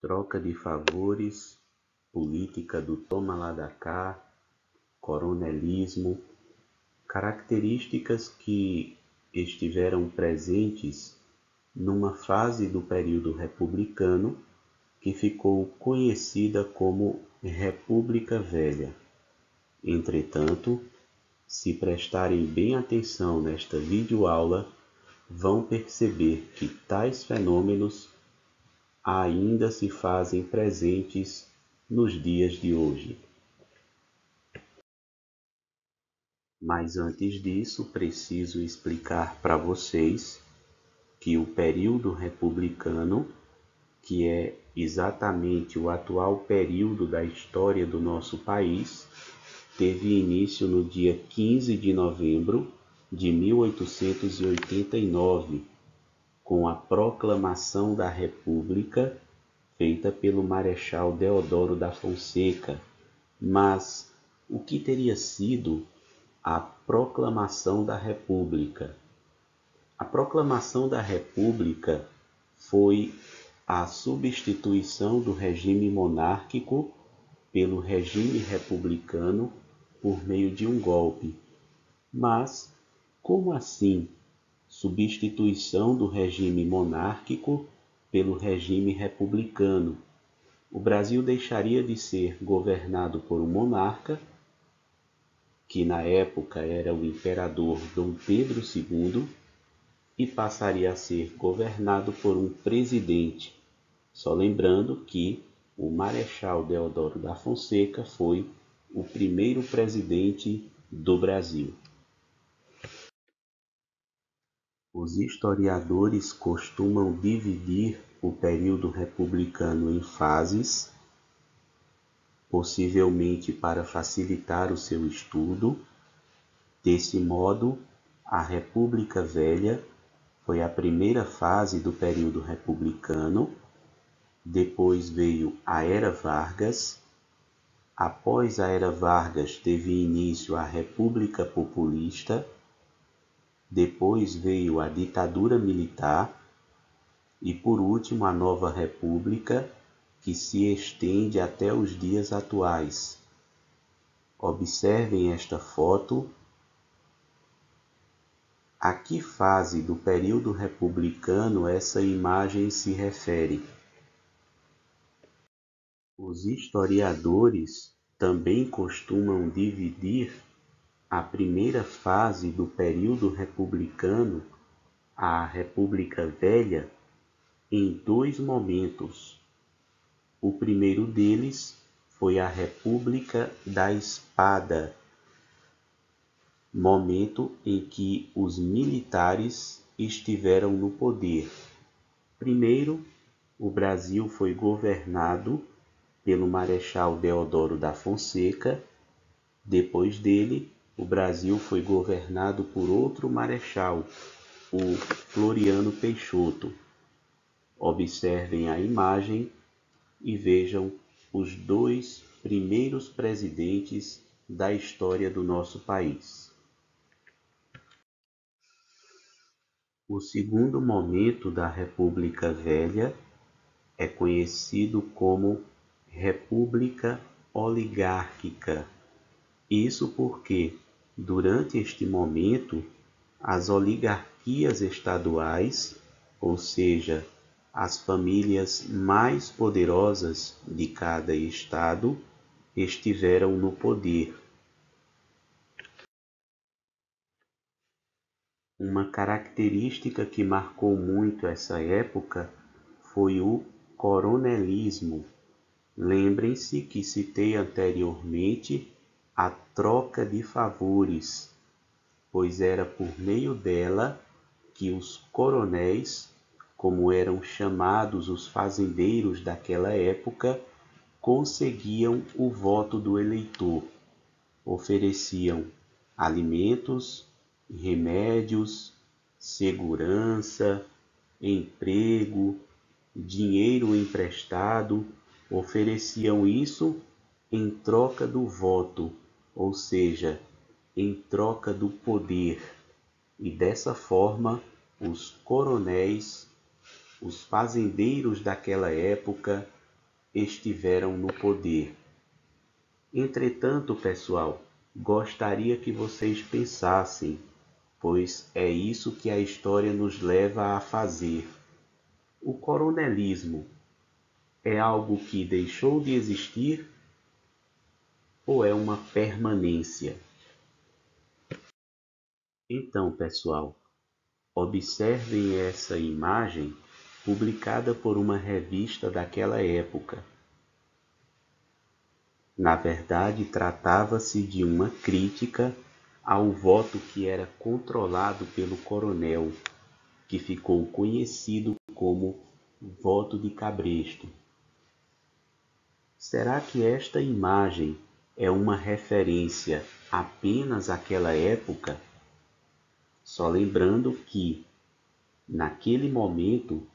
troca de favores, política do toma lá da cá, coronelismo, características que estiveram presentes numa fase do período republicano que ficou conhecida como República Velha. Entretanto, se prestarem bem atenção nesta videoaula, vão perceber que tais fenômenos ainda se fazem presentes nos dias de hoje. Mas antes disso, preciso explicar para vocês que o período republicano, que é exatamente o atual período da história do nosso país, teve início no dia 15 de novembro de 1889, com a proclamação da República feita pelo Marechal Deodoro da Fonseca. Mas o que teria sido a proclamação da República? A proclamação da República foi a substituição do regime monárquico pelo regime republicano por meio de um golpe. Mas como assim substituição do regime monárquico pelo regime republicano? O Brasil deixaria de ser governado por um monarca, que na época era o imperador Dom Pedro II, e passaria a ser governado por um presidente. Só lembrando que o Marechal Deodoro da Fonseca foi o primeiro presidente do Brasil. Os historiadores costumam dividir o período republicano em fases, possivelmente para facilitar o seu estudo. Desse modo, a República Velha foi a primeira fase do período republicano, depois veio a Era Vargas, após a Era Vargas teve início a República Populista, depois veio a ditadura militar e por último a Nova República, que se estende até os dias atuais. Observem esta foto. A que fase do período republicano essa imagem se refere? Os historiadores também costumam dividir a primeira fase do período republicano, a República Velha, em dois momentos. O primeiro deles foi a República da Espada, momento em que os militares estiveram no poder. Primeiro, o Brasil foi governado pelo Marechal Deodoro da Fonseca. Depois dele, o Brasil foi governado por outro marechal, o Floriano Peixoto. Observem a imagem e vejam os dois primeiros presidentes da história do nosso país. O segundo momento da República Velha é conhecido como República Oligárquica. Isso porque, durante este momento, as oligarquias estaduais, ou seja, as famílias mais poderosas de cada estado, estiveram no poder. Uma característica que marcou muito essa época foi o coronelismo. Lembrem-se que citei anteriormente a troca de favores, pois era por meio dela que os coronéis, como eram chamados os fazendeiros daquela época, conseguiam o voto do eleitor. Ofereciam alimentos, remédios, segurança, emprego, dinheiro emprestado, ofereciam isso em troca do voto, ou seja, em troca do poder. E dessa forma, os coronéis, os fazendeiros daquela época, estiveram no poder. Entretanto, pessoal, gostaria que vocês pensassem, pois é isso que a história nos leva a fazer. O coronelismo é algo que deixou de existir ou é uma permanência? Então, pessoal, observem essa imagem publicada por uma revista daquela época. Na verdade, tratava-se de uma crítica ao voto que era controlado pelo coronel, que ficou conhecido como voto de cabresto. Será que esta imagem é uma referência apenas àquela época? Só lembrando que, naquele momento,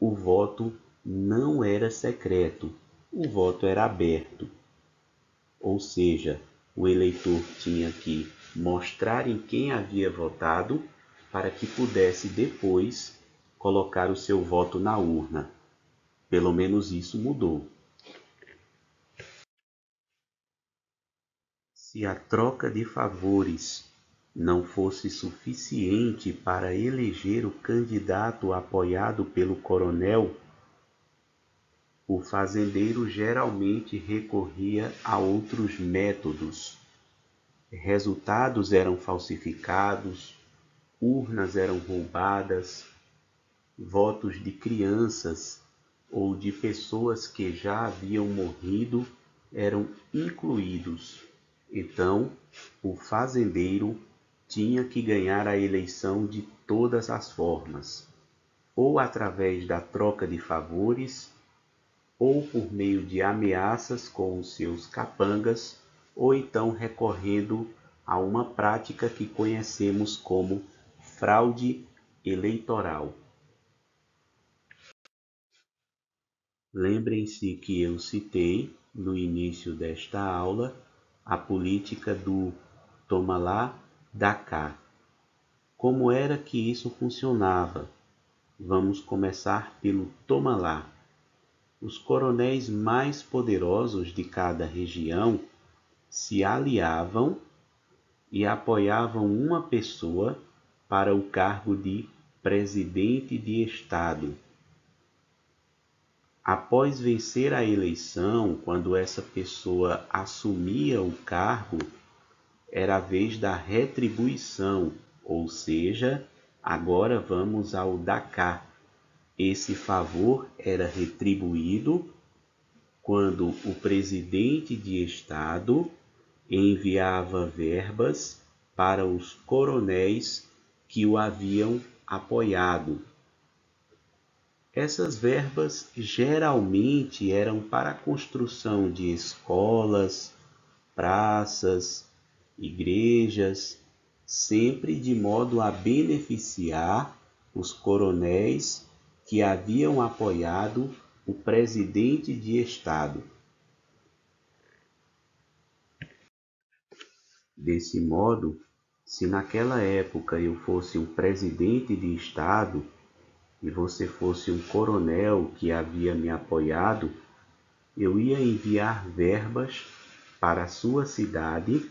o voto não era secreto, o voto era aberto. Ou seja, o eleitor tinha que mostrar em quem havia votado para que pudesse depois colocar o seu voto na urna. Pelo menos isso mudou. Se a troca de favores não fosse suficiente para eleger o candidato apoiado pelo coronel, o fazendeiro geralmente recorria a outros métodos. Resultados eram falsificados, urnas eram roubadas, votos de crianças ou de pessoas que já haviam morrido eram incluídos. Então, o fazendeiro tinha que ganhar a eleição de todas as formas, ou através da troca de favores, ou por meio de ameaças com os seus capangas, ou então recorrendo a uma prática que conhecemos como fraude eleitoral. Lembrem-se que eu citei, no início desta aula, a política do toma lá, dá cá. Como era que isso funcionava? Vamos começar pelo toma lá. Os coronéis mais poderosos de cada região se aliavam e apoiavam uma pessoa para o cargo de presidente de estado. Após vencer a eleição, quando essa pessoa assumia o cargo, era a vez da retribuição, ou seja, agora vamos ao dá cá. Esse favor era retribuído quando o presidente de estado enviava verbas para os coronéis que o haviam apoiado. Essas verbas geralmente eram para a construção de escolas, praças, igrejas, sempre de modo a beneficiar os coronéis que haviam apoiado o presidente de estado. Desse modo, se naquela época eu fosse um presidente de estado e você fosse um coronel que havia me apoiado, eu ia enviar verbas para a sua cidade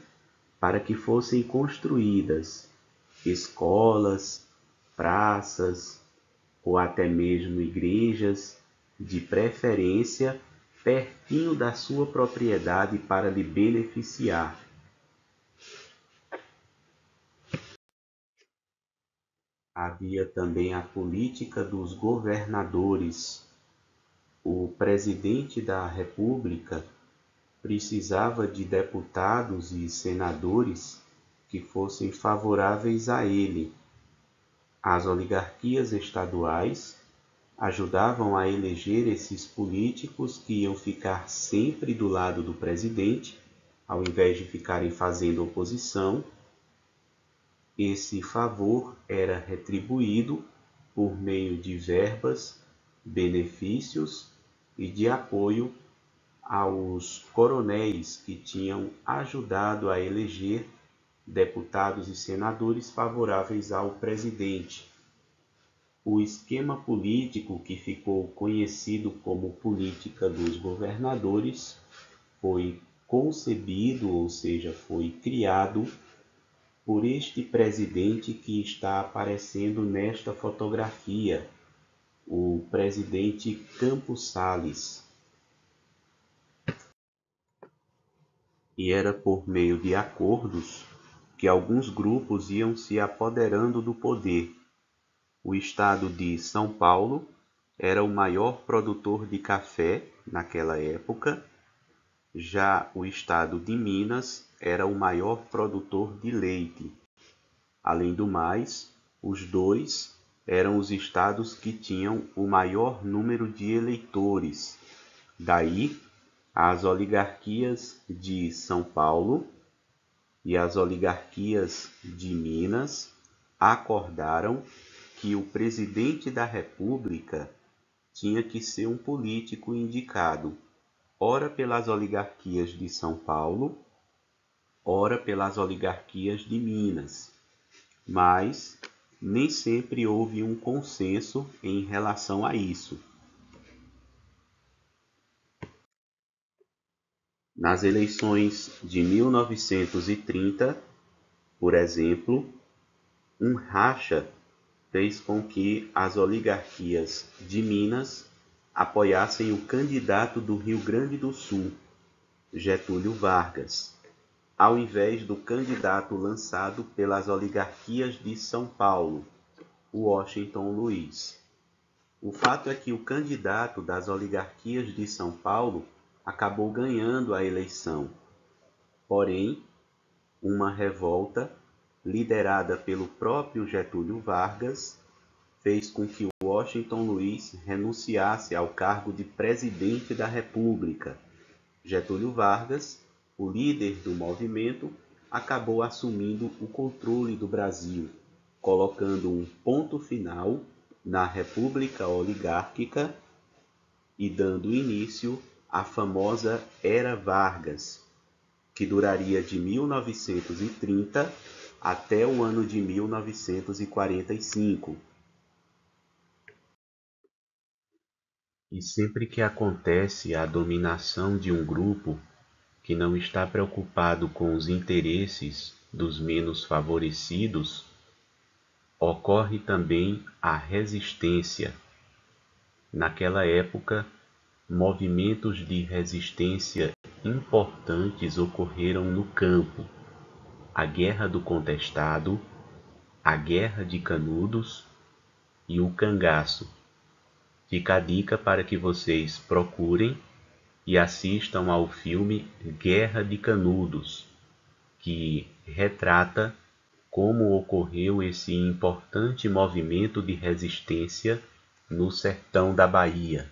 para que fossem construídas escolas, praças ou até mesmo igrejas, de preferência pertinho da sua propriedade para lhe beneficiar. Havia também a política dos governadores. O presidente da República precisava de deputados e senadores que fossem favoráveis a ele. As oligarquias estaduais ajudavam a eleger esses políticos que iam ficar sempre do lado do presidente, ao invés de ficarem fazendo oposição. Esse favor era retribuído por meio de verbas, benefícios e de apoio aos coronéis que tinham ajudado a eleger deputados e senadores favoráveis ao presidente. O esquema político que ficou conhecido como política dos governadores foi concebido, ou seja, foi criado por este presidente que está aparecendo nesta fotografia, o presidente Campos Salles. E era por meio de acordos que alguns grupos iam se apoderando do poder. O estado de São Paulo era o maior produtor de café naquela época, já o estado de Minas era o maior produtor de leite. Além do mais, os dois eram os estados que tinham o maior número de eleitores. Daí, as oligarquias de São Paulo e as oligarquias de Minas acordaram que o presidente da República tinha que ser um político indicado, ora pelas oligarquias de São Paulo, ora pelas oligarquias de Minas. Mas nem sempre houve um consenso em relação a isso. Nas eleições de 1930, por exemplo, um racha fez com que as oligarquias de Minas apoiassem o candidato do Rio Grande do Sul, Getúlio Vargas, ao invés do candidato lançado pelas oligarquias de São Paulo, Washington Luiz. O fato é que o candidato das oligarquias de São Paulo acabou ganhando a eleição. Porém, uma revolta, liderada pelo próprio Getúlio Vargas, fez com que Washington Luiz renunciasse ao cargo de presidente da República. Getúlio Vargas, o líder do movimento, acabou assumindo o controle do Brasil, colocando um ponto final na República Oligárquica e dando início à famosa Era Vargas, que duraria de 1930 até o ano de 1945. E sempre que acontece a dominação de um grupo que não está preocupado com os interesses dos menos favorecidos, ocorre também a resistência. Naquela época, movimentos de resistência importantes ocorreram no campo: a Guerra do Contestado, a Guerra de Canudos e o Cangaço. Fica a dica para que vocês procurem e assistam ao filme Guerra de Canudos, que retrata como ocorreu esse importante movimento de resistência no sertão da Bahia.